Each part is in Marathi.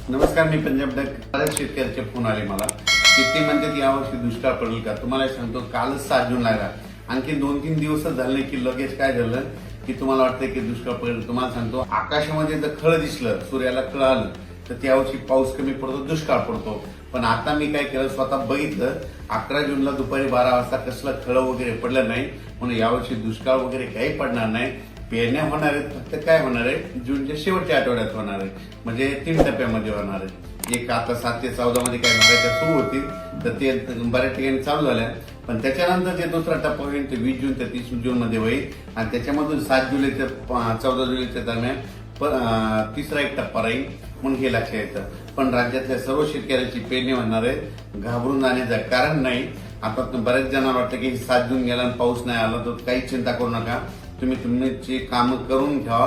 नमस्कार, मी पंजाब डक. बऱ्याच शेतकऱ्याचे फोन आले मला की ते म्हणतात यावर्षी दुष्काळ पडेल का. तुम्हाला सांगतो, कालच 7 जून लागला, आणखी 2-3 दिवसच झाले की लगेच काय झालं की तुम्हाला वाटतं की दुष्काळ पडेल. तुम्हाला सांगतो, आकाशामध्ये जर खळ दिसलं, सूर्याला खळ आलं तर त्यावर्षी पाऊस कमी पडतो, दुष्काळ पडतो. पण आता मी काय केलं, स्वतः बघितलं, 11 जूनला दुपारी 12 वाजता कसलं खळ वगैरे पडलं नाही. म्हणून यावर्षी दुष्काळ वगैरे काही पडणार नाही. पेरण्या होणार आहेत, फक्त काय होणार आहे, जूनच्या शेवटच्या आठवड्यात होणार आहे, म्हणजे 3 टप्प्यामध्ये होणार आहे. एक आता 7 ते 14 मध्ये काय होणार आहे, त्या सुरू होतील, तर ते बऱ्याच ठिकाणी चालू झाल्या. पण त्याच्यानंतर जे दुसरा टप्पा होईल ते 20 जून ते 30 जून मध्ये होईल, आणि त्याच्यामधून 7 जुलै ते 14 जुलैच्या दरम्यान तिसरा एक टप्पा राहील. म्हणून हे लक्षात येतं. पण राज्यातल्या सर्व शेतकऱ्यांची पेरणी होणार आहे, घाबरून जाण्याचं कारण नाही. आता बऱ्याच जणांना वाटतं की 7 जून गेला आणि पाऊस नाही आला, तर काही चिंता करू नका. तुम्ही तुमची कामं करून घ्या,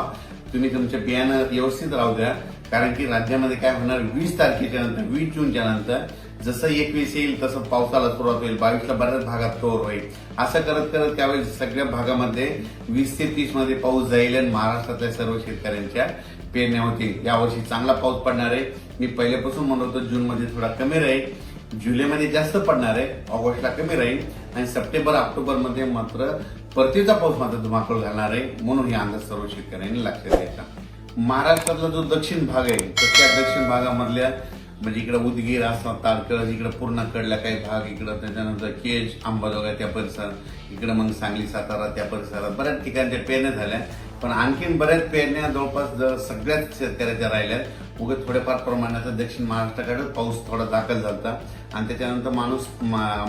तुम्ही तुमचे बियाणं व्यवस्थित राहू द्या. कारण की राज्यामध्ये काय होणार, 20 तारखेच्या नंतर, 20 जूनच्या नंतर जसं 21 येईल तसं पावसाला सुरुवात होईल. 22ला बऱ्याच भागात कव्हर होईल. असं करत करत त्यावेळेस सगळ्या भागामध्ये 20 ते 30 मध्ये पाऊस जाईल आणि महाराष्ट्रातल्या सर्व शेतकऱ्यांच्या पेरण्या होतील. यावर्षी चांगला पाऊस पडणार आहे. मी पहिल्यापासून म्हणत होतो, जून मध्ये थोडा कमी राहील, जुलैमध्ये जास्त पडणार आहे, ऑगस्टला कमी राहील, आणि सप्टेंबर ऑक्टोबर मध्ये मात्र परतीचा पाऊस मात्र धुमाकूळ घालणार आहे. म्हणून हे अंदाज सर्व शेतकऱ्यांनी लक्षात द्यायचा. महाराष्ट्रातला जो दक्षिण भाग आहे, तर त्या दक्षिण भागामधल्या म्हणजे इकडे उदगीर, आसाम, तारकळ, इकडे पूर्ण कडल्या काही भाग, इकडं त्याच्यानंतर केज, अंबाजोगाई त्या परिसर, इकडे मग सांगली, सातारा त्या परिसरात बऱ्याच ठिकाणच्या पेरण्या झाल्या. पण आणखीन बऱ्याच पेरण्या जवळपास सगळ्याच शेतकऱ्याच्या राहिल्यात. उगाच थोड्याफार प्रमाणात दक्षिण महाराष्ट्राकडे पाऊस थोडा दाखल झाला, आणि त्याच्यानंतर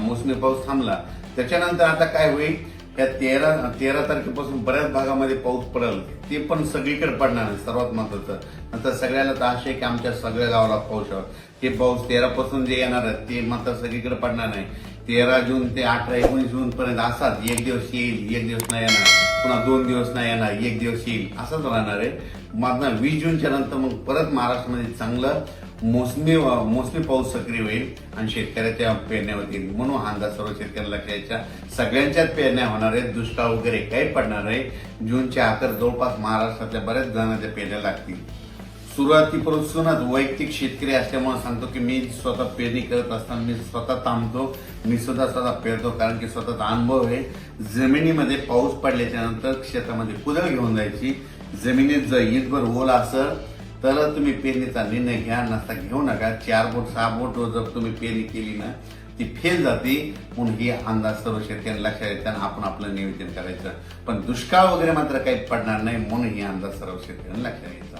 मोसमी पाऊस थांबला. त्याच्यानंतर आता काय होईल, त्या 13 तारखेपासून बऱ्याच भागामध्ये पाऊस पडेल. ते पण सगळीकडे पडणार नाही. सर्वात महत्वाचं नंतर सगळ्याला तर आशा आहे की आमच्या सगळ्या गावाला पाऊस आहे. ते पाऊस 13 पासून जे येणार आहे ते मात्र सगळीकडे पडणार नाही. 13 जून ते 18-19 जून पर्यंत असाच एक दिवस येईल, एक दिवस नाही येणार, पुन्हा 2 दिवस नाही येणार, एक दिवस येईल, असंच राहणार आहे. मात्र 20 जूनच्या नंतर मग परत महाराष्ट्रामध्ये चांगलं मोसमी पाऊस सक्रिय होईल आणि शेतकऱ्याच्या पेरण्या होतील. म्हणून हा अंदाज सर्व शेतकऱ्यांना लक्षात. सगळ्यांच्याच पेरण्या होणार आहेत, दुष्काळ वगैरे काही पडणार आहे. जूनच्या अखेर जवळपास महाराष्ट्रातल्या बऱ्याच जणांच्या पेरण्या लागतील. सुरुवातीपासूनच वैयक्तिक शेतकरी असल्यामुळे सांगतो की मी स्वतः पेरणी करत असताना मी स्वतः थांबतो, मी स्वतः पेरतो, कारण की स्वतःचा अनुभव आहे. जमिनीमध्ये पाऊस पडल्याच्या नंतर शेतामध्ये कुदळ घेऊन जायची. जमिनीत जर ईदभर ओल असेल तर तुम्ही पेरणीचा निर्णय घ्या, नसता घेऊ नका. 4 बोट 6 बोट जर तुम्ही पेरणी केली ना, ती फेल जाते. म्हणून ही अंदाज सर्व शेतकऱ्यांना लक्षात येतात आणि आपण आपलं नियोजन करायचं. पण दुष्काळ वगैरे मात्र काही पडणार नाही. म्हणून ही अंदाज सर्व शेतकऱ्यांना लक्षात यायचा.